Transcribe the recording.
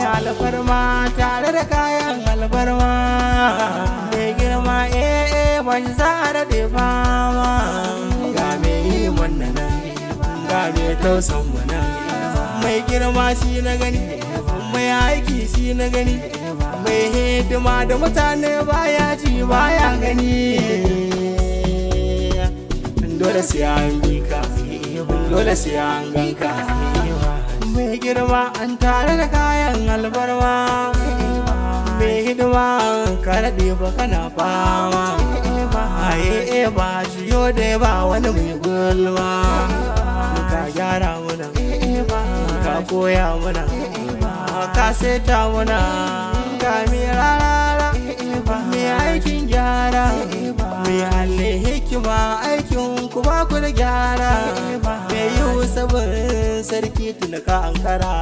mai alfarma tare da kayan alfarma mai girma ba shi za a daɗe fama ga mai yi wannan ga mai tausan wannan mai girma shi na gani mai aiki shi na gani mai hidima da mutane baya ji baya gani dole sai an bi ka dole sai an ganka mai girma an tare da kayan albarma mai hidima ka daɗe ba kana fama ba shi yau da ba wani mai gulma ka gyara muna ka koya muna ka seta muna ka mai rarara mai aikin gyara mai halle hikima aikin ku ba ku da gyara mai yi sabon sarki tunaka ankara